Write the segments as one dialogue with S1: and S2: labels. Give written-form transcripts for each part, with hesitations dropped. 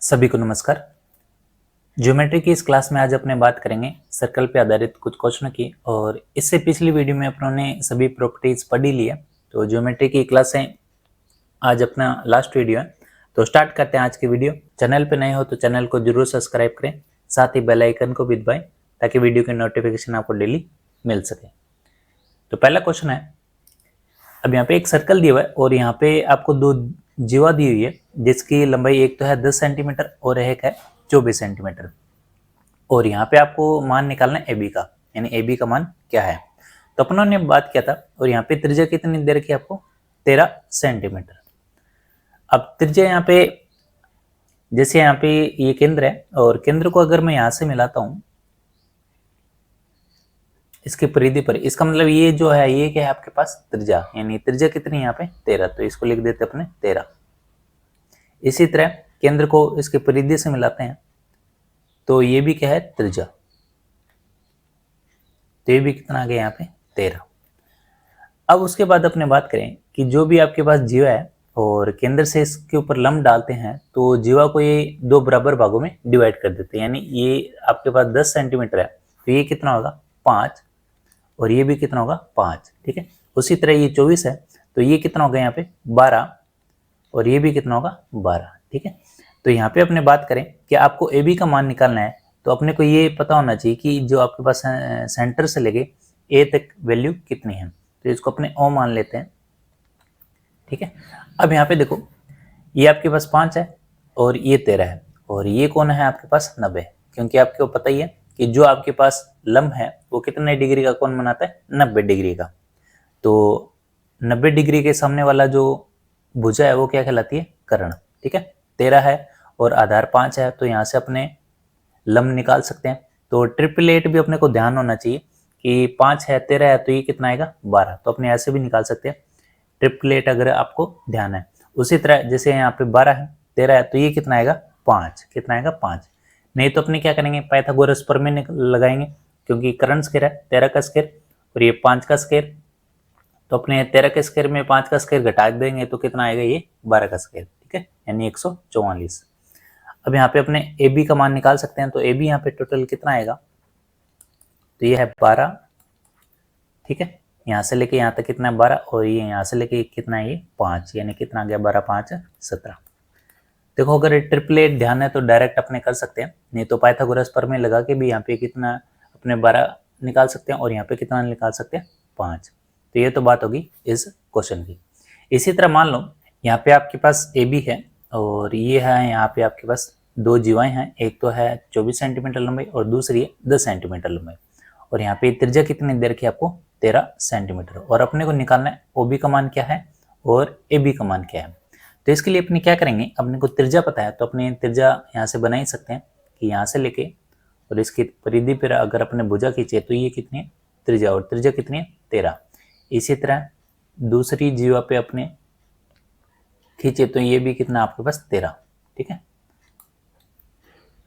S1: सभी को नमस्कार। ज्योमेट्री की इस क्लास में आज अपने बात करेंगे सर्कल पे आधारित कुछ क्वेश्चनों की। और इससे पिछली वीडियो में अपनों ने सभी प्रॉपर्टीज पढ़ ली है, तो ज्योमेट्री की क्लासें आज अपना लास्ट वीडियो है। तो स्टार्ट करते हैं आज की वीडियो। चैनल पे नए हो तो चैनल को जरूर सब्सक्राइब करें, साथ ही बेल आइकन को भी दबाएं ताकि वीडियो की नोटिफिकेशन आपको डेली मिल सके। तो पहला क्वेश्चन है, अब यहाँ पे एक सर्कल दिया हुआ है और यहाँ पे आपको दो जीवा दी हुई है जिसकी लंबाई एक तो है 10 सेंटीमीटर और एक है 24 सेंटीमीटर। और यहाँ पे आपको मान निकालना है ए बी का, यानी ए बी का मान क्या है। तो अपनों ने बात किया था और यहाँ पे त्रिज्या कितनी दे रखी है आपको, 13 सेंटीमीटर। अब त्रिज्या यहाँ पे जैसे यहाँ पे ये केंद्र है और केंद्र को अगर मैं यहाँ से मिलाता हूँ इसकी परिधि पर, इसका मतलब ये जो है ये क्या है आपके पास त्रिज्या, यानी त्रिज्या कितनी है यहाँ पे 13, तो इसको लिख देते अपने 13। इसी तरह केंद्र को इसकी परिधि से मिलाते हैं तो ये भी क्या है त्रिज्या, तो ये भी कितना आ गया यहाँ पे 13। अब उसके बाद अपने बात करें कि जो भी आपके पास जीवा है और केंद्र से इसके ऊपर लंब डालते हैं तो जीवा को ये दो बराबर भागों में डिवाइड कर देते हैं। यानी ये आपके पास 10 सेंटीमीटर है तो ये कितना होगा 5, और ये भी कितना होगा 5, ठीक है। उसी तरह ये 24 है तो ये कितना होगा यहाँ पे 12, और ये भी कितना होगा 12, ठीक है। तो यहाँ पे अपने बात करें कि आपको ए बी का मान निकालना है तो अपने को ये पता होना चाहिए कि जो आपके पास सेंटर से लेके ए तक वैल्यू कितनी है, तो इसको अपने ओ मान लेते हैं, ठीक है। अब यहाँ पे देखो ये आपके पास 5 है और ये 13 है, और ये कौन है आपके पास 90, क्योंकि आपको पता ही है कि जो आपके पास लंब है वो कितने डिग्री का कोण बनाता है 90 डिग्री का। तो 90 डिग्री के सामने वाला जो भुजा है वो क्या कहलाती है कर्ण, ठीक है। 13 है और आधार 5 है तो यहाँ से अपने लंब निकाल सकते हैं। तो ट्रिपलेट भी अपने को ध्यान होना चाहिए कि 5 है 13 है तो ये कितना आएगा 12, तो अपने ऐसे भी निकाल सकते हैं ट्रिपलेट अगर आपको ध्यान है। उसी तरह जैसे यहाँ पे 12 है 13 है तो ये कितना आएगा 5, कितना आएगा 5। नहीं तो अपने क्या करेंगे पाइथागोरस प्रमेय लगाएंगे, क्योंकि कर्ण स्क्वायर है 13 का स्क्वायर और ये 5 का स्क्वायर, तो अपने 13 के स्क्वायर में 5 का स्क्वायर घटा देंगे तो कितना आएगा ये 12 का स्क्वायर, ठीक है, यानी 144। अब यहाँ पे अपने ए बी का मान निकाल सकते हैं, तो ए बी यहाँ पे टोटल कितना आएगा, तो ये है 12, ठीक है। यहाँ से लेके यहाँ तक कितना है 12, और ये यहाँ से लेके कितना है ये 5, यानी कितना आ गया 12 5 17। देखो अगर ट्रिपलेट ध्यान है तो डायरेक्ट अपने कर सकते हैं, नहीं तो पाइथागोरस प्रमेय लगा के भी यहाँ पे कितना अपने 12 निकाल सकते हैं और यहाँ पे कितना निकाल सकते हैं 5। तो ये तो बात होगी इस क्वेश्चन की। इसी तरह मान लो यहाँ पे आपके पास ए बी है और ये है यहाँ पे आपके पास दो जीवाएं हैं, एक तो है 24 सेंटीमीटर लंबाई और दूसरी है 10 सेंटीमीटर लंबाई, और यहाँ पे त्रिज्या कितनी दे रखी है आपको 13 सेंटीमीटर, और अपने को निकालना है ओ बी का मान क्या है और ए बी का मान क्या है। तो इसके लिए अपने क्या करेंगे, अपने को त्रिज्या पता है तो अपने त्रिज्या यहाँ से बना ही सकते हैं कि यहाँ से लेके और इसकी परिधि पर अगर अपने भुजा खींचे तो ये कितनी है त्रिज्या, और त्रिज्या कितनी है 13। इसी तरह दूसरी जीवा पे अपने खींचे तो ये भी कितना आपके पास 13, ठीक है।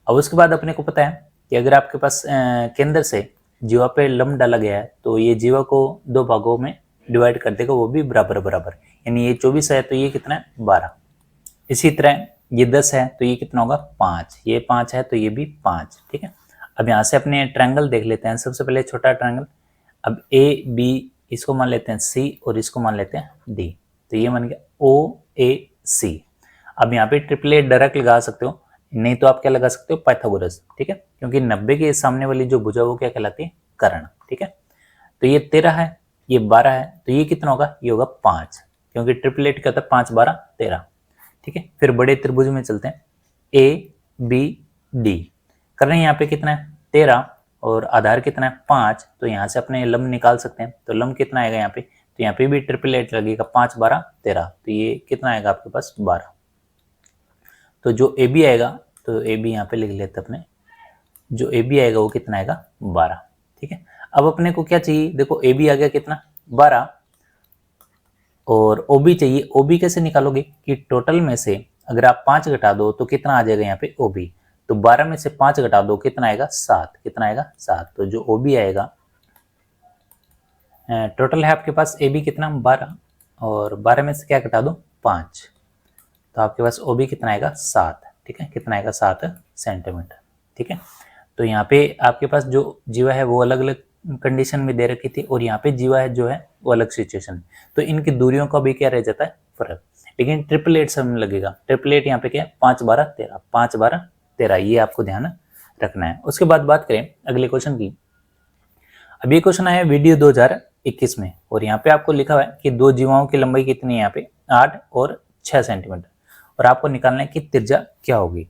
S1: अब उसके बाद अपने को पता है कि अगर आपके पास केंद्र से जीवा पे लंब डाला गया है तो ये जीवा को दो भागों में डिवाइड कर देगा, वो भी बराबर बराबर, यानी ये 24 है तो ये कितना है 12। इसी तरह ये 10 है तो ये कितना होगा 5, ये 5 है तो ये भी 5, ठीक है। अब यहाँ से अपने ट्रायंगल देख लेते हैं। सबसे पहले छोटा ट्रायंगल, अब ए बी इसको मान लेते हैं सी और इसको मान लेते हैं डी, तो ये मान गया ओ ए सी। अब यहाँ पे ट्रिपलेट डायरेक्ट लगा सकते हो, नहीं तो आप क्या लगा सकते हो पाइथागोरस, ठीक है, क्योंकि 90 के सामने वाली जो भुजा वो क्या कहलाती है कर्ण, ठीक है। तो ये 13 है ये 12 है तो ये कितना होगा, ये होगा 5, क्योंकि ट्रिपलेट का था 5 12 13, ठीक है। फिर बड़े त्रिभुज में चलते हैं, ए बी डी, कर्ण यहाँ पे कितना है 13 और आधार कितना है 5, तो यहाँ से अपने लंब निकाल सकते हैं। तो लंब कितना आएगा यहाँ पे, तो यहाँ पे भी ट्रिपलेट लगेगा 5 12 13, तो ये कितना आएगा आपके पास 12। तो जो ए बी आएगा, तो ए बी यहाँ पे लिख लेते अपने, जो ए बी आएगा वो कितना आएगा 12, ठीक है। अब अपने को क्या चाहिए, देखो ए बी आ गया कितना 12 और ओ बी चाहिए। ओ बी कैसे निकालोगे कि टोटल में से अगर आप 5 घटा दो तो कितना आ जाएगा यहाँ पे ओ बी, तो 12 में से 5 घटा दो कितना आएगा 7, कितना आएगा 7। तो जो ओ बी आएगा टोटल है आपके पास ए बी कितना 12 और 12 में से क्या घटा दो 5, तो आपके पास ओ बी कितना आएगा 7, ठीक है, कितना आएगा 7 सेंटीमीटर। ठीक है, तो यहाँ पे आपके पास जो जीवा है वो अलग अलग कंडीशन में दे रखी थी और यहाँ पे जीवा है जो है वो अलग सिचुएशन, तो इनकी दूरियों का भी क्या रह जाता है, फर्क। लेकिन 888 समय लगेगा, 888 यहाँ पे क्या है 5 12 13, 5 12 13, ये आपको ध्यान रखना है। उसके बाद बात करें अगले क्वेश्चन की। अब ये क्वेश्चन आया वीडियो 2021 में और यहाँ पे आपको लिखा हुआ है कि दो जीवाओं की लंबाई कितनी है, यहाँ पे 8 और 6 सेंटीमीटर, और आपको निकालना है कि त्रिज्या क्या होगी।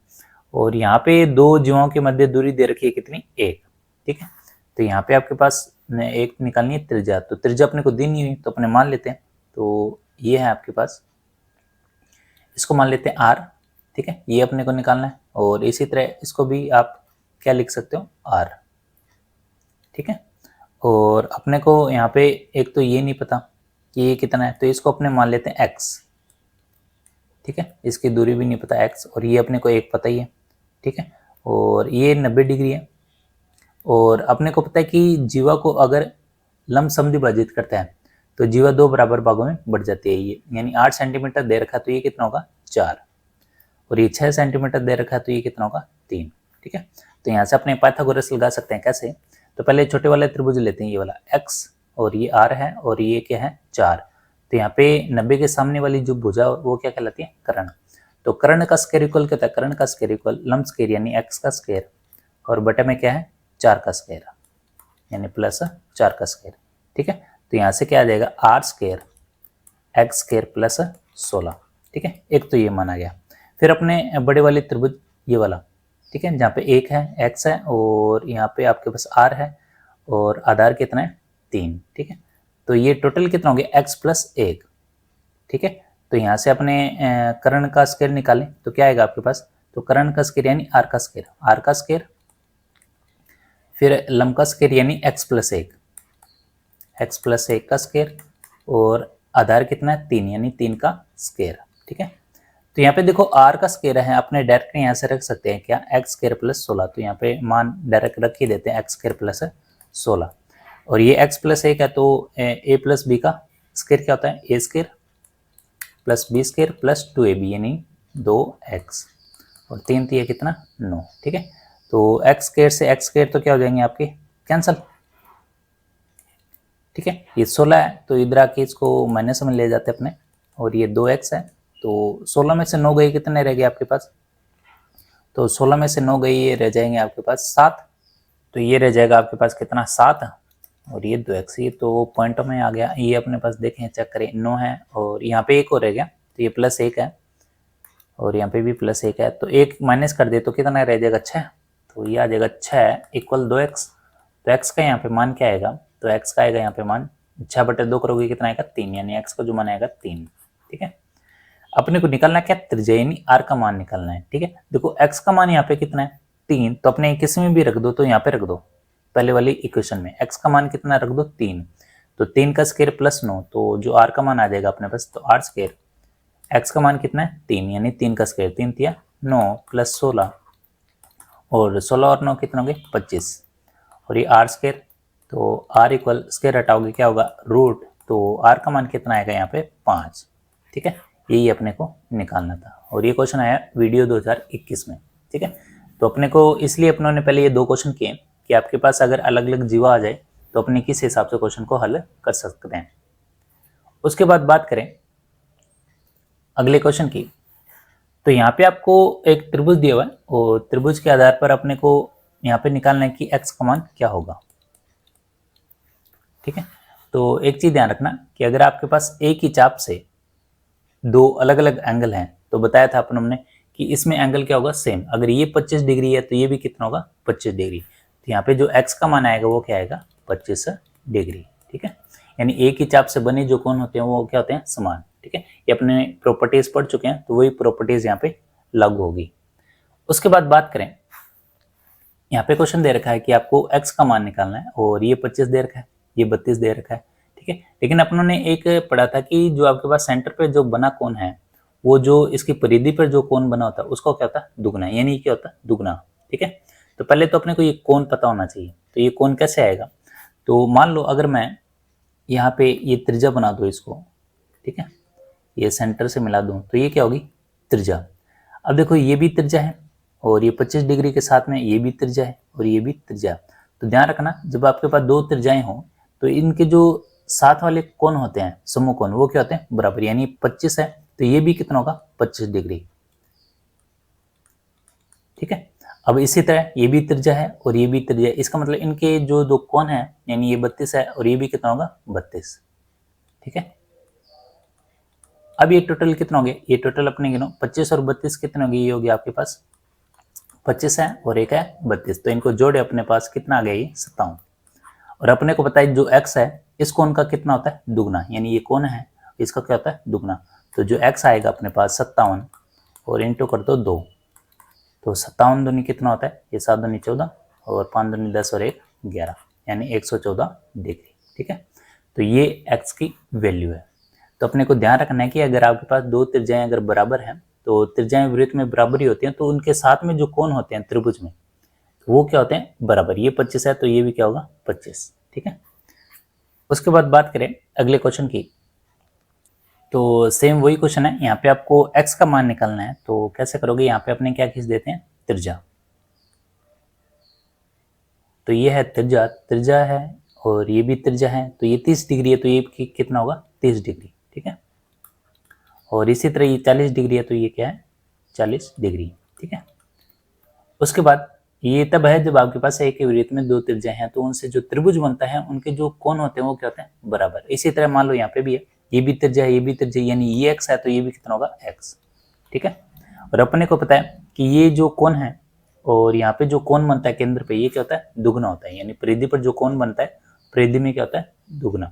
S1: और यहाँ पे दो जीवाओं के मध्य दूरी दे रखी है कितनी, 1। ठीक है, तो यहाँ पे आपके पास एक निकालनी है त्रिज्या, तो त्रिज्या अपने को दी नहीं हुई तो अपने मान लेते हैं, तो ये है आपके पास, इसको मान लेते हैं r। ठीक है, ये अपने को निकालना है और इसी तरह इसको भी आप क्या लिख सकते हो, r। ठीक है, और अपने को यहाँ पे एक तो ये नहीं पता कि ये कितना है, तो इसको अपने मान लेते हैं x। ठीक है, इसकी दूरी भी नहीं पता x, और ये अपने को एक पता ही है। ठीक है, और ये 90 डिग्री है, और अपने को पता है कि जीवा को अगर लंब समद्विभाजित करता है तो जीवा दो बराबर भागों में बढ़ जाती है, ये यानी 8 सेंटीमीटर दे रखा है तो ये कितना होगा 4, और ये 6 सेंटीमीटर दे रखा है तो ये कितना होगा 3। ठीक है, तो यहाँ से अपने पाइथागोरस लगा सकते हैं, कैसे, तो पहले छोटे वाले त्रिभुज लेते हैं, ये वाला x और ये r है और ये क्या है 4, तो यहाँ पे 90 के सामने वाली जो भुजा वो क्या कहलाती है, कर्ण। तो कर्ण का स्क्वायर इक्वल क्या होता है, कर्ण का स्क्वायर इक्वल लंब स्क्वायर यानी x का स्क्वायर और बटे में क्या है 4 का स्क्वायर यानी प्लस 4 का स्क्वायर। ठीक है, तो यहाँ से क्या आ जाएगा r square x square plus 16। ठीक है, एक तो ये माना गया। फिर अपने बड़े वाले त्रिभुज ये वाला, ठीक है, जहाँ पे एक है x है और यहाँ पे आपके पास r है और आधार कितना है 3। ठीक है, तो ये टोटल कितना हो गया x प्लस 1। ठीक है, तो यहाँ से अपने कर्ण का स्क्वायर निकालें तो क्या आएगा आपके पास, तो कर्ण का स्क्वायर यानी r का स्क्वायर, फिर लंब का स्क्वायर यानी x प्लस 1 का स्क्वायर और आधार कितना है 3 यानी 3 का स्क्वायर। ठीक है, तो यहाँ पे देखो r का स्क्वायर है, अपने डायरेक्ट यहाँ से रख सकते हैं क्या, x स्क्वायर प्लस 16, तो यहाँ पे मान डायरेक्ट रख ही देते हैं x स्क्वायर प्लस 16, और ये x प्लस 1 है तो a प्लस बी का स्क्वायर क्या होता है, a square plus B square plus 2ab यानी 2x, और 3 3 कितना 9। ठीक है, तो x स्क्वायर से x स्क्वायर तो क्या हो जाएंगे आपके कैंसल। ठीक है, ये 16 है तो इधर आके इसको माइनस में ले जाते अपने, और ये 2x है तो 16 में से 9 गई कितने रह गए आपके पास, तो 16 में से 9 गई ये रह जाएंगे आपके पास 7, तो ये रह जाएगा आपके पास कितना 7, और ये 2x, ये तो पॉइंटों में आ गया। ये अपने पास देखें चेक करें 9 है और यहाँ पे एक और रह गया तो ये प्लस 1 है और यहाँ पे भी प्लस 1 है, तो एक माइनस कर दे तो कितना रह जाएगा 6, तो ये आ जाएगा 6 इक्वल 2x। तो x का यहाँ पे मान क्या आएगा, तो x का आएगा यहाँ पे मान 6/2 करोगे कितना आएगा 3, यानी x का जो मान आएगा 3। ठीक है, अपने को निकालना क्या, त्रिज्या यानी r का मान निकालना है। ठीक है, देखो x का मान यहाँ पे कितना है 3, तो अपने किसी में भी रख दो, तो यहाँ पे रख दो पहले वाली इक्वेशन में x का मान कितना रख दो 3, तो 3 का स्क्वायर प्लस 9, तो जो r का मान आ जाएगा अपने पास, तो r स्क्वायर x का मान कितना है 3 यानी 3 का स्क्वायर 3 तिया 9 प्लस 16, और 16 और 9 कितना हो गए 25, और ये r स्क्वायर, तो r इक्वल स्क्वायर हटाओगे क्या होगा रूट, तो r का मान कितना आएगा यहाँ पे 5। ठीक है, यही अपने को निकालना था, और ये क्वेश्चन आया वीडियो 2021 में। ठीक है, तो अपने को इसलिए अपनों ने पहले ये दो क्वेश्चन किए कि आपके पास अगर अलग अलग जीवा आ जाए तो अपने किस हिसाब से क्वेश्चन को हल कर सकते हैं। उसके बाद बात करें अगले क्वेश्चन की, तो यहाँ पे आपको एक त्रिभुज दिया हुआ है और त्रिभुज के आधार पर अपने को यहाँ पे निकालना है कि x का मान क्या होगा। ठीक है, तो एक चीज ध्यान रखना कि अगर आपके पास एक ही चाप से दो अलग अलग एंगल हैं, तो बताया था अपन हमने कि इसमें एंगल क्या होगा सेम, अगर ये 25 डिग्री है तो ये भी कितना होगा 25 डिग्री, तो यहाँ पे जो x का मान आएगा वो क्या आएगा 25 डिग्री। ठीक है, यानी एक ही चाप से बने जो कोण होते हैं वो क्या होते हैं समान। ठीक है, ये अपने प्रॉपर्टीज पढ़ चुके हैं तो वही प्रॉपर्टीज यहाँ पे लागू होगी। उसके बाद बात करें, यहाँ पे क्वेश्चन दे रखा है कि आपको x का मान निकालना है और ये 25 दे रखा है, ये 32 दे रखा है। ठीक है, लेकिन अपनों ने एक पढ़ा था कि जो आपके पास सेंटर पे जो बना कोण है वो जो इसकी परिधि पर जो कोण बना होता है उसका क्या होता है दुगना, यानी क्या होता है दुगना। ठीक है, तो पहले तो अपने को ये कोण पता होना चाहिए, तो ये कोण कैसे आएगा, तो मान लो अगर मैं यहाँ पे ये त्रिज्या बना दूँ इसको, ठीक है, ये सेंटर से मिला दूँ तो ये क्या होगी त्रिज्या। अब देखो ये भी त्रिज्या है और ये 25 डिग्री के साथ में ये भी त्रिज्या है और ये भी त्रिज्या। तो ध्यान रखना जब आपके पास दो त्रिज्याएं हो तो इनके जो साथ वाले कोण होते हैं समूह कोण वो क्या होते हैं बराबर, यानी 25 है तो ये भी कितना होगा 25 डिग्री। ठीक है, अब इसी तरह ये भी त्रिज्या है और ये भी त्रिज्या है, इसका मतलब इनके जो दो कोण है यानी ये 32 है और ये भी कितना होगा 32। ठीक है, अब ये टोटल कितना हो गया, ये टोटल अपने गिनो 25 और 32 कितने हो गए, ये हो गया आपके पास 25 है और एक है 32, तो इनको जोड़े अपने पास कितना आ गया ये 57। और अपने को पता है जो x है इस कोण का कितना होता है दुगना, यानी ये कोण है इसका क्या होता है दुगना, तो जो x आएगा अपने पास 57 और इंटू कर दो 2, तो 57 दूनी कितना होता है, ये 7 दूनी 14 और 5 दूनी 10 और 1 11, यानी 114 डिग्री। ठीक है, तो ये x की वैल्यू है। तो अपने को ध्यान रखना है कि अगर आपके पास दो त्रिज्याएं अगर बराबर हैं तो त्रिज्याएं वृत्त में बराबर ही होती हैं, तो उनके साथ में जो कोण होते हैं त्रिभुज में वो क्या होते हैं बराबर, ये 25 है तो ये भी क्या होगा 25। ठीक है, उसके बाद बात करें अगले क्वेश्चन की, तो सेम वही क्वेश्चन है, यहाँ पे आपको x का मान निकालना है। तो कैसे करोगे, यहाँ पे अपने क्या खींच देते हैं त्रिज्या, तो ये है त्रिज्या, त्रिज्या है और ये भी त्रिज्या है, तो ये 30 डिग्री है तो ये कितना होगा 30 डिग्री। ठीक है, और इसी तरह ये 40 डिग्री है तो ये क्या है 40 डिग्री। ठीक है, उसके बाद ये तब है जब आपके पास एक ही वृत्त में दो त्रिज्या हैं तो उनसे जो त्रिभुज बनता है उनके जो कोण होते हैं वो क्या होते हैं बराबर। इसी तरह मान लो यहाँ पे भी है, ये भी त्रिज्या है ये भी त्रिज्या, यानी ये x है तो ये भी कितना होगा x। ठीक है, और अपने को पता है कि ये जो कोण है और यहाँ पे जो कोण बनता है केंद्र पे ये क्या होता है दुगना होता है, यानी परिधि पर जो कोण बनता है परिधि में क्या होता है दुगना,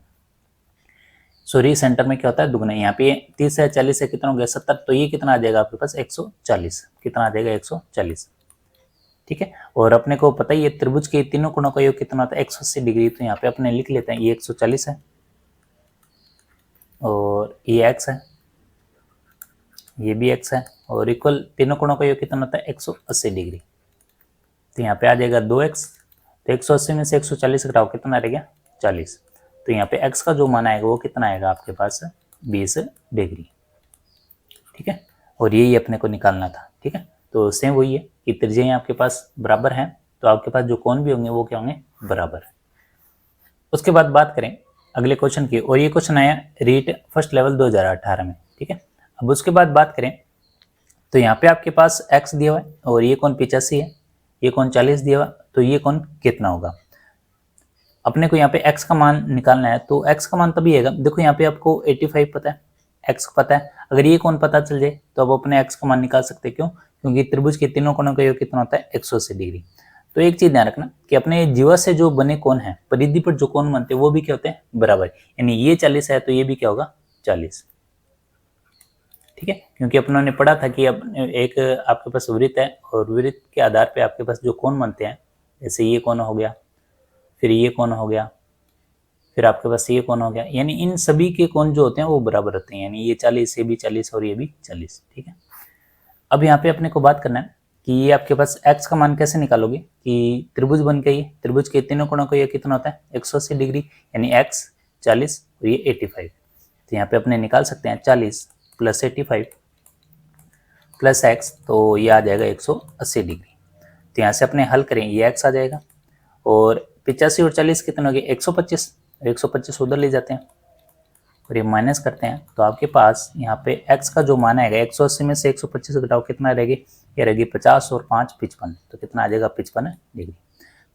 S1: सॉरी सेंटर में क्या होता है दुगना। यहाँ पे 30 है 40 है कितना हो गया 70, तो ये कितना आ जाएगा आपके पास 140, कितना आ जाएगा 140। ठीक है, और अपने को पता ही है त्रिभुज के तीनों कोणों का योग कितना होता है 180 डिग्री, तो यहाँ पे अपने लिख लेते हैं ये 140 है और ये x है ये भी x है और इक्वल तीनों कोणों का योग कितना होता है 180 डिग्री, तो यहाँ पे आ जाएगा 2x, तो 180 में से 140 घटाओ कितना रह गया 40, तो यहाँ पे x का जो मान आएगा वो कितना आएगा आपके पास 20 डिग्री। ठीक है, और यही अपने को निकालना था। ठीक है, तो सेम वही है कि त्रिज्याएं आपके पास बराबर हैं तो आपके पास जो कोण भी होंगे वो क्या होंगे बराबर। उसके बाद बात करें अगले क्वेश्चन की, और ये क्वेश्चन आया रीट फर्स्ट लेवल 2018 में। ठीक है, अब उसके बाद बात करें तो यहाँ पे आपके पास x दिया हुआ है और ये कोण 85 है, ये कोण 40 दिया हुआ, तो ये कोण कितना होगा। अपने को यहाँ पे x का मान निकालना है, तो x का मान तभी आएगा, देखो यहाँ पे आपको 85 पता है, x पता है, अगर ये कोण पता चल जाए तो अब अपने x का मान निकाल सकते हैं। क्यों, क्योंकि त्रिभुज के तीनों कोणों का योग कितना होता है 180 डिग्री। तो एक चीज ध्यान रखना कि अपने जीवा से जो बने कोण है परिधि पर जो कोण बनते हैं वो भी क्या होते हैं बराबर, यानी ये 40 है तो ये भी क्या होगा 40। ठीक है, क्योंकि अपनों ने पढ़ा था कि अब एक आपके पास वृत्त है और वृत्त के आधार पे आपके पास जो कोण बनते हैं, जैसे ये कोण हो गया फिर ये कोण हो गया फिर आपके पास ये कोण हो गया, यानी इन सभी के कोण जो होते हैं वो बराबर होते हैं, यानी ये 40 ये भी 40 और ये भी 40। ठीक है, अब यहाँ पे अपने को बात करना है कि ये आपके पास x का मान कैसे निकालोगे कि त्रिभुज बन गई है, त्रिभुज के तीनों कोणों का ये कितना होता है 180 डिग्री, यानी x 40 और ये 85, तो यहाँ पे अपने निकाल सकते हैं 40 प्लस 85 प्लस x, तो ये आ जाएगा 180 डिग्री। तो यहाँ से अपने हल करें ये x आ जाएगा और 85 और 40 कितने हो गए 125, 125 उधर ले जाते हैं और ये माइनस करते हैं, तो आपके पास यहाँ पे x का जो मान आएगा 180 में से 125 घटाओ कितना रहेगी, ये रहेगी 50 और 5 55, तो कितना आ जाएगा 55 डिग्री।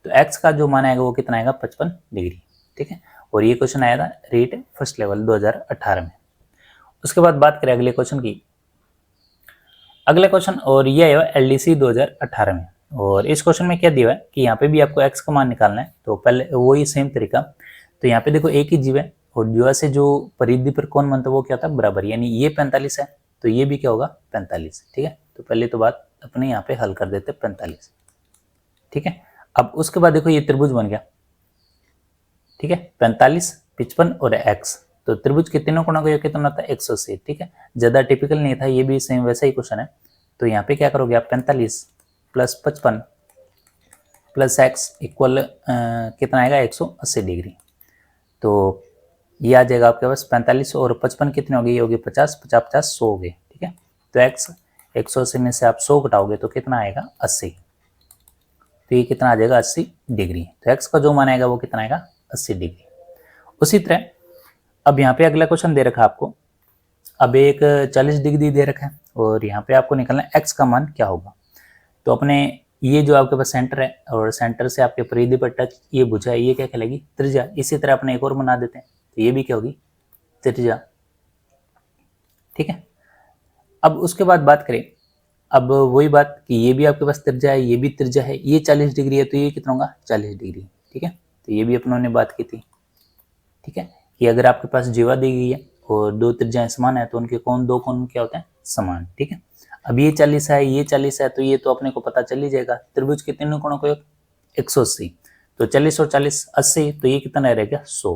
S1: तो x का जो मान आएगा वो कितना आएगा 55 डिग्री। ठीक है, और ये क्वेश्चन आया था रीट फर्स्ट लेवल 2018 में। उसके बाद बात करें अगले क्वेश्चन की, अगले क्वेश्चन और ये आया LDC 2018 में, और इस क्वेश्चन में क्या दिया है कि यहाँ पे भी आपको x का मान निकालना है। तो पहले वही सेम तरीका, तो यहाँ पे देखो एक ही जीव है और जीवा से जो परिधि पर कोण बनता है वो क्या होता है बराबर, यानी ये 45 है तो ये भी क्या होगा 45। ठीक है, तो पहले तो बात अपने यहाँ पे हल कर देते 45। ठीक है, अब उसके बाद देखो ये त्रिभुज बन गया। ठीक है, 45 55 और x, तो त्रिभुज के तीनों कोणों का योग कितना होता है 180। ठीक है, ज्यादा टिपिकल नहीं था, ये भी सेम वैसा ही क्वेश्चन है। तो यहाँ पे क्या करोगे आप 45 प्लस 55 प्लस x इक्वल कितना आएगा 180 डिग्री, तो ये आ जाएगा आपके पास 45 और 55 कितने हो गए, ये हो गए 50 50 50 100 हो गए। ठीक है, तो x 180 में से आप 100 घटाओगे तो कितना आएगा 80। तो ये कितना आ जाएगा 80 डिग्री। तो एक्स का जो मान आएगा वो कितना आएगा 80 डिग्री। उसी तरह अब यहाँ पे अगला क्वेश्चन दे रखा है आपको। अब एक 40 डिग्री दे रखा है और यहाँ पे आपको निकालना है एक्स का मान क्या होगा। तो अपने ये जो आपके पास सेंटर है और सेंटर से आपके परिधि पर टच ये भुजा है, ये क्या कहलाएगी त्रिज्या। इसी तरह अपने एक और बना देते हैं, तो ये भी क्या होगी त्रिज्या। ठीक है, अब उसके बाद बात करें, अब वही बात कि ये भी आपके पास त्रिज्या है, ये भी त्रिज्या है, ये 40 डिग्री है तो ये कितना होगा 40 डिग्री। ठीक है, तो ये भी अपनों ने बात की थी। ठीक है, कि अगर आपके पास जीवा दी गई है और दो त्रिज्याएं समान है तो उनके दो कोण क्या होते हैं समान। ठीक है, अब ये 40 है, ये 40 है, तो ये तो अपने को पता चल ही जाएगा। त्रिभुज के तीनों कोणों को 180, तो 40 और 40 80, तो ये कितना रहेगा 100।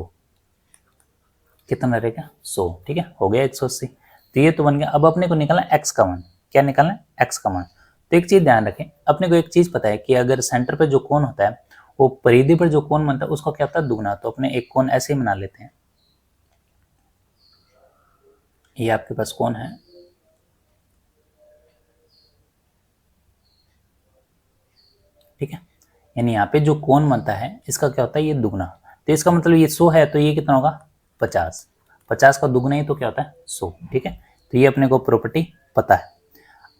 S1: कितना रहेगा 100। ठीक है, हो गया 180। तो ये तो बन गया। अब अपने को निकालना एक्स का मान। क्या निकालना है एक्स का मान। तो एक चीज ध्यान रखें, अपने को एक चीज पता है कि अगर सेंटर पे जो कोण होता है वो परिधि पर जो कोण बनता है उसका क्या होता है दुगना। तो अपने एक कोण ऐसे ही बना लेते हैं, ये आपके पास कोण है, ठीक है, यानी यहाँ पे जो कोण बनता है इसका क्या होता है ये दुगना। तो इसका मतलब ये 100 है तो ये कितना होगा 50। 50 का दुगना ही तो क्या होता है 100। ठीक है, तो ये अपने को प्रॉपर्टी पता है।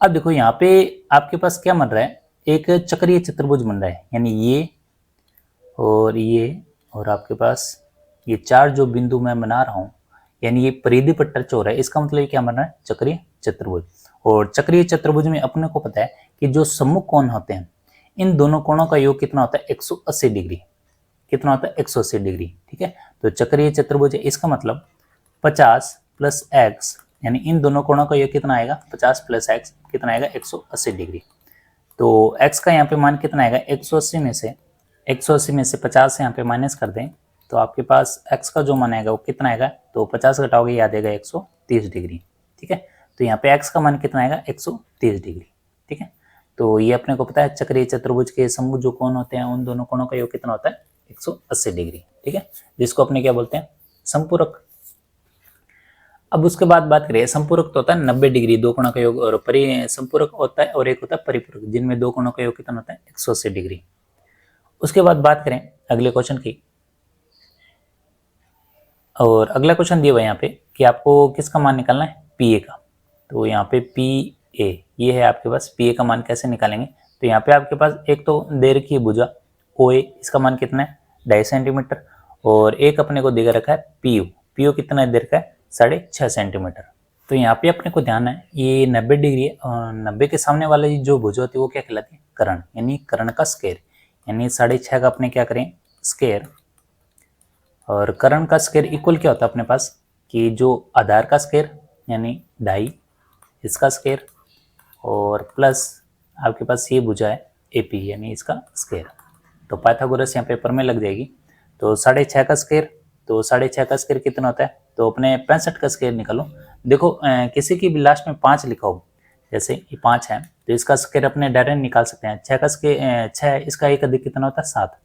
S1: अब देखो यहाँ पे आपके पास क्या बन रहा है, एक चक्रीय चतुर्भुज बन रहा है, यानी ये और आपके पास ये चार जो बिंदु मैं बना रहा हूँ, यानी ये परिधि पर टच हो रहा है। इसका मतलब ये क्या बन रहा है चक्रीय चतुर्भुज। और चक्रीय चतुर्भुज में अपने को पता है कि जो सम्मुख कोण होते हैं इन दोनों कोणों का योग कितना होता है 180 डिग्री। कितना होता है 180 डिग्री। ठीक है, तो चक्रीय चतुर्भुज है, इसका मतलब 50 प्लस एक्स, यानी इन दोनों कोणों का योग कितना आएगा 50 प्लस एक्स कितना आएगा 180 डिग्री। तो x का यहाँ पे मान कितना आएगा 180 में से 50 यहाँ पे माइनस कर दें तो आपके पास x का जो मान आएगा वो कितना आएगा, तो 50 घटाओगे याद आएगा 130 डिग्री। ठीक है, तो यहाँ पे x का मान कितना आएगा 130 डिग्री। ठीक है, तो ये अपने को पता है चक्रीय चतुर्भुज के सम्मुख जो कोण होते हैं उन दोनों कोणों का योग कितना होता है 180 डिग्री। ठीक है, जिसको अपने क्या बोलते हैं संपूरक। अब उसके बाद बात करें, संपूरक तो होता है 90 डिग्री दो कोणों का योग, और संपूरक होता है और एक होता है परिपूरक जिनमें दो कोणों का योग कितना होता है 180 डिग्री। उसके बाद बात करें अगले क्वेश्चन की, और अगला क्वेश्चन दिया हुआ है यहाँ पे कि आपको किसका मान निकालना है पी का। तो यहाँ पे पी ए ये है आपके पास, पी ए का मान कैसे निकालेंगे। तो यहाँ पे आपके पास एक तो दे रखी है भुजा ओ ए, इसका मान कितना है 2.5 सेंटीमीटर, और एक अपने को दे रखा है पी यू कितना दे रखा है 6.5 सेंटीमीटर। तो यहाँ पे अपने को ध्यान है ये 90 डिग्री है और 90 के सामने वाले जो भुजा होती है वो क्या कहलाती है कर्ण, यानी कर्ण का स्क्वायर, यानी 6.5 का अपने क्या करें स्क्वायर। और कर्ण का स्क्वायर इक्वल क्या होता है अपने पास कि जो आधार का स्क्वायर यानी 2.5 इसका स्क्वायर और प्लस आपके पास ये भुजा है एपी यानी इसका स्क्वायर। तो पाइथागोरस यहाँ पेपर में लग जाएगी। तो 6.5 का स्क्वायर, तो 6.5 का स्क्वायर कितना होता है, तो अपने 65 का स्क्वायर निकालो। देखो किसी की भी लास्ट में 5 लिखा हो, जैसे ये 5 है तो इसका स्क्वायर अपने डायरेक्ट निकाल सकते हैं। 6 का स्क्वायर 6 इसका एक अधिक कितना होता है 7,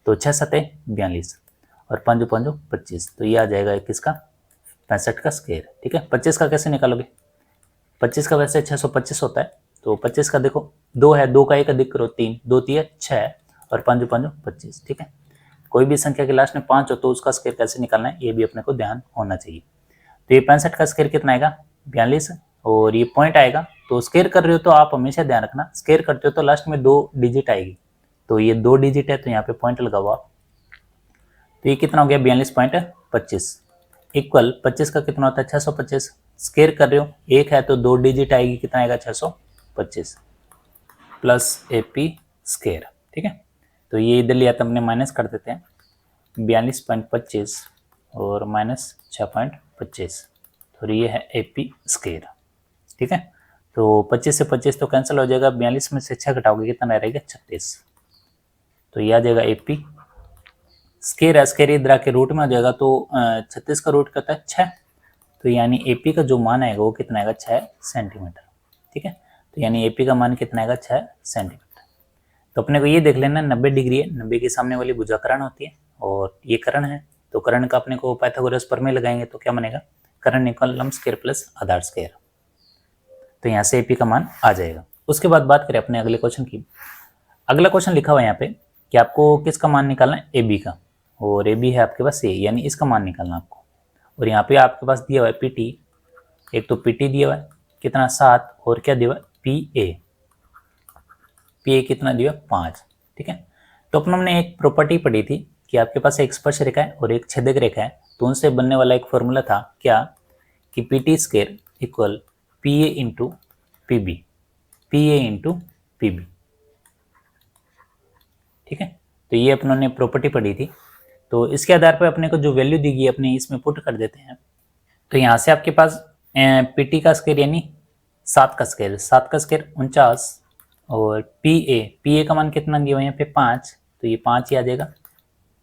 S1: तो 6 7 42 और 5 5 25, तो ये आ जाएगा किसका 65 का स्क्वायर। ठीक है, 25 का कैसे निकालोगे, 25 का वैसे 625 होता है, तो 25 का देखो 2 है, 2 का एक अधिक करो 3, 2 3 6 और 5 5 25। ठीक है, कोई भी संख्या के लास्ट में 5 हो तो उसका स्क्वायर कैसे निकालना है ये भी अपने को ध्यान होना चाहिए। तो ये 65 का स्क्वायर कितना आएगा 42 और ये पॉइंट आएगा। तो स्क्वायर कर रहे हो तो आप हमेशा ध्यान रखना स्क्वायर करते हो तो लास्ट में 2 डिजिट आएगी, तो ये 2 डिजिट है तो यहाँ पे पॉइंट लगाओ आप। तो ये कितना हो गया 42.25 इक्वल 25 का कितना होता है 625, स्क्वायर कर रहे हो एक है तो 2 डिजिट आएगी, कितना आएगा 625 प्लस एपी स्क्वायर। ठीक है, तो ये इधर लिया तो हमने माइनस कर देते हैं 42.25 और माइनस 6.25, तो ये है एपी स्क्वायर। ठीक है, तो 25 से 25 तो कैंसिल हो जाएगा, 42 में से 6 घटाओगे कितना रहेगा 36, तो ये आ जाएगा एपी स्क्वायर। स्क्वायर इधर आके रूट में आ जाएगा तो 36 का रूट करता है 6, तो यानी एपी का जो मान आएगा वो कितना आएगा 6 सेंटीमीटर। ठीक है, तो यानी एपी का मान कितना आएगा 6 सेंटीमीटर। तो अपने को ये देख लेना 90 डिग्री है, 90 के सामने वाली भुजा कर्ण होती है और ये कर्ण है, तो कर्ण का अपने को पाइथागोरस प्रमेय लगाएंगे तो क्या बनेगा कर्ण इक्वल लंब स्क्वायर प्लस आधार स्क्वायर। तो यहाँ से ए पी का मान आ जाएगा। उसके बाद बात करें अपने अगले क्वेश्चन की। अगला क्वेश्चन लिखा हुआ है यहाँ पे कि आपको किसका मान निकालना है, ए बी का, और ए बी है आपके पास ए, यानी इसका मान निकालना आपको। और यहाँ पे आपके पास दिया हुआ है पी टी, एक तो पी टी दिया हुआ है कितना 7, और क्या दिया हुआ है पी ए कितना दिया 5। ठीक है, तो अपन हमने एक प्रॉपर्टी पढ़ी थी कि आपके पास एक स्पर्श रेखा है और एक छेदक रेखा है, तो उनसे बनने वाला एक फॉर्मूला था क्या कि P T square equal P A into P B, P A into P B. ठीक है, तो ये अपनों ने प्रॉपर्टी पढ़ी थी, तो इसके आधार पर अपने को जो वैल्यू दी गई अपने इसमें पुट कर देते हैं। तो यहाँ से आपके पास पी टी का स्क्वायर यानी 7 का स्क्वायर, 7 का स्क्वायर 49, और पी ए का मान कितना दिया हुआ है यहाँ पे 5, तो ये 5 ही आ जाएगा।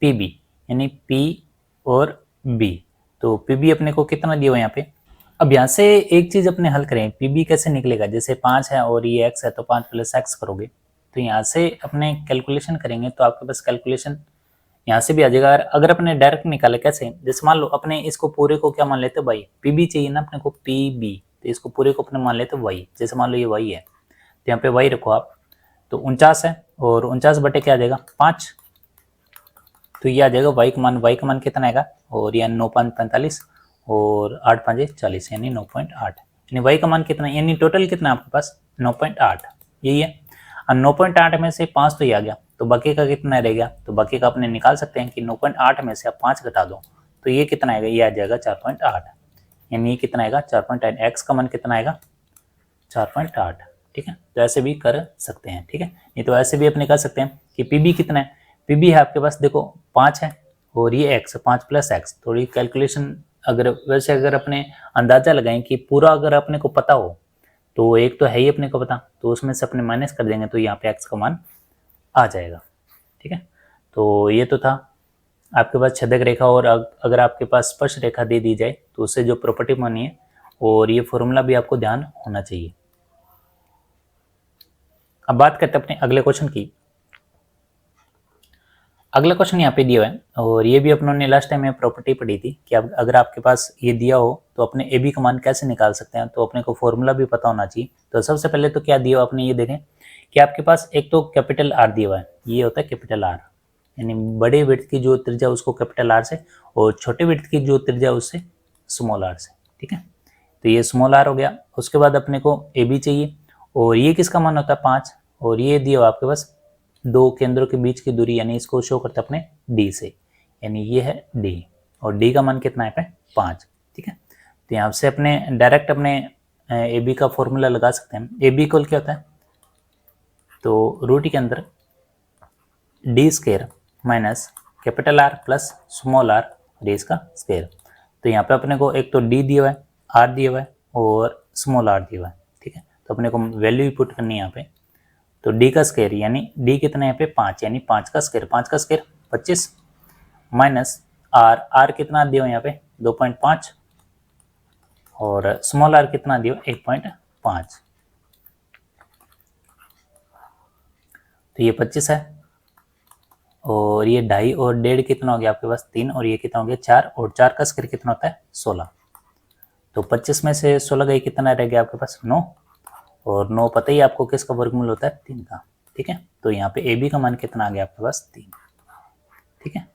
S1: पी बी यानी पी और बी, तो पी बी अपने को कितना दिया हुआ है यहाँ पे। अब यहाँ से एक चीज अपने हल करें, पी बी कैसे निकलेगा, जैसे 5 है और ये x है तो 5 + x करोगे, तो यहाँ से अपने कैलकुलेशन करेंगे तो आपके पास कैलकुलेशन यहाँ से भी आ जाएगा। अगर अपने डायरेक्ट निकाले कैसे, जैसे मान लो अपने इसको पूरे को क्या मान लेते हैं y, पी बी चाहिए ना अपने को पी बी, तो इसको पूरे को अपने मान लेते हैं y, जैसे मान लो ये y है तो यहाँ पे y रखो आप, तो 49 है और 49 बटे क्या आ जाएगा 5, तो ये आ जाएगा y का मान कितना आएगा, और यह 9 × 5 = 45 और 8 × 5 = 40 यानी 9.8, यानी y का मान कितना है, यानी टोटल कितना है आपके पास 9.8, यही है। अब 9.8 में से 5 तो ये आ गया, तो बाकी का कितना रह गया, तो बाकी का अपने निकाल सकते हैं कि 9.8 में से आप 5 घटा दो तो ये कितना आएगा, ये आ जाएगा 4.8, यानी ये कितना आएगा 4.8, x का मान कितना आएगा 4.8। ठीक है, तो ऐसे भी कर सकते हैं। ठीक है, नहीं तो ऐसे भी अपने कर सकते हैं कि पी बी कितना है, पी बी है आपके पास देखो 5 है और ये x, 5 + x, थोड़ी कैलकुलेशन अगर वैसे अगर अपने अंदाजा लगाएं कि पूरा अगर अपने को पता हो तो एक तो है ही अपने को पता, तो उसमें से अपने माइनस कर देंगे तो यहाँ पे x का मान आ जाएगा। ठीक है, तो ये तो था आपके पास छेदक रेखा, और अगर आपके पास स्पर्श रेखा दे दी जाए तो उससे जो प्रॉपर्टी बनी है, और ये फॉर्मूला भी आपको ध्यान होना चाहिए। अब बात करते हैं अपने अगले क्वेश्चन की। अगला क्वेश्चन यहाँ पे दिया हुआ है, और ये भी अपनों ने लास्ट टाइम में प्रॉपर्टी पढ़ी थी कि अगर आपके पास ये दिया हो तो अपने ए बी का मान कैसे निकाल सकते हैं, तो अपने को फॉर्मूला भी पता होना चाहिए। तो सबसे पहले तो क्या दिया हुआ अपने ये देखें कि आपके पास एक तो कैपिटल आर दिया हुआ है, ये होता है कैपिटल आर, यानी बड़े वृत्त की जो त्रिज्या उसको कैपिटल आर से, और छोटे वृत्त की जो त्रिज्या उससे स्मॉल आर से। ठीक है, तो ये स्मॉल आर हो गया। उसके बाद अपने को ए बी चाहिए, और ये किसका मान होता है 5, और ये दिया हुआ आपके पास दो केंद्रों के बीच की दूरी, यानी इसको शो करते हैं अपने डी से, यानी ये है डी, और डी का मान कितना है 5। ठीक है, तो यहाँ से अपने डायरेक्ट अपने ए बी का फॉर्मूला लगा सकते हैं। ए बी इक्वल क्या होता है, तो रूट के अंदर D square minus capital R plus small R और इसका स्क्वायर। तो यहाँ पे अपने को एक तो डी दिया हुआ है, आर दिया हुआ है और स्मॉल आर दिया हुआ है। ठीक है, तो अपने को वैल्यू ही पुट करनी है यहाँ पे, तो डी का स्क्वायर यानी डी कितना है यहाँ पे 5, यानी 5 का स्क्वायर 25 माइनस आर कितना दिया यहाँ पे 2.5 और स्मॉल आर कितना दिया 1.5, तो ये 25 है, और ये 2.5 और 1.5 कितना हो गया आपके पास 3, और ये कितना हो गया 4, और 4 का स्क्वायर कितना होता है 16, तो 25 में से 16 गई कितना रह गया आपके पास 9, और 9 पता ही आपको किसका वर्गमूल होता है 3 का। ठीक है, तो यहाँ पे ए बी का मान कितना आ गया आपके पास 3। ठीक है,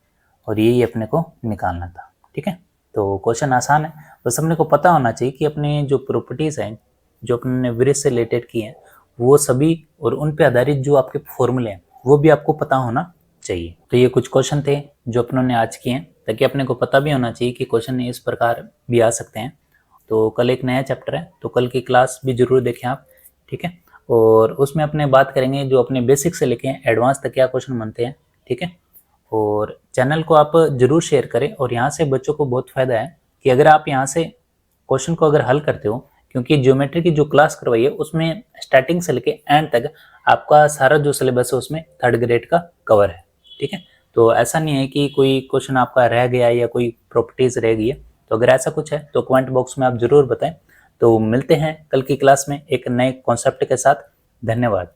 S1: और यही अपने को निकालना था। ठीक है, तो क्वेश्चन आसान है, बस अपने को पता होना चाहिए कि अपने जो प्रॉपर्टीज हैं जो अपने वृत्त से रिलेटेड की हैं वो सभी, और उन पे आधारित जो आपके फॉर्मूले हैं वो भी आपको पता होना चाहिए। तो ये कुछ क्वेश्चन थे जो अपनों ने आज किए हैं, ताकि अपने को पता भी होना चाहिए कि क्वेश्चन इस प्रकार भी आ सकते हैं। तो कल एक नया चैप्टर है, तो कल की क्लास भी जरूर देखें आप। ठीक है, और उसमें अपने बात करेंगे जो अपने बेसिक से लेके एडवांस तक क्या क्वेश्चन बनते हैं। ठीक है, और चैनल को आप जरूर शेयर करें, और यहाँ से बच्चों को बहुत फायदा है कि अगर आप यहाँ से क्वेश्चन को अगर हल करते हो, क्योंकि ज्योमेट्री की जो क्लास करवाई है उसमें स्टार्टिंग से लेके एंड तक आपका सारा जो सिलेबस है उसमें 3rd ग्रेड का कवर है। ठीक है, तो ऐसा नहीं है कि कोई क्वेश्चन आपका रह गया या कोई प्रॉपर्टीज रह गई है, तो अगर ऐसा कुछ है तो कमेंट बॉक्स में आप जरूर बताएं। तो मिलते हैं कल की क्लास में एक नए कॉन्सेप्ट के साथ। धन्यवाद।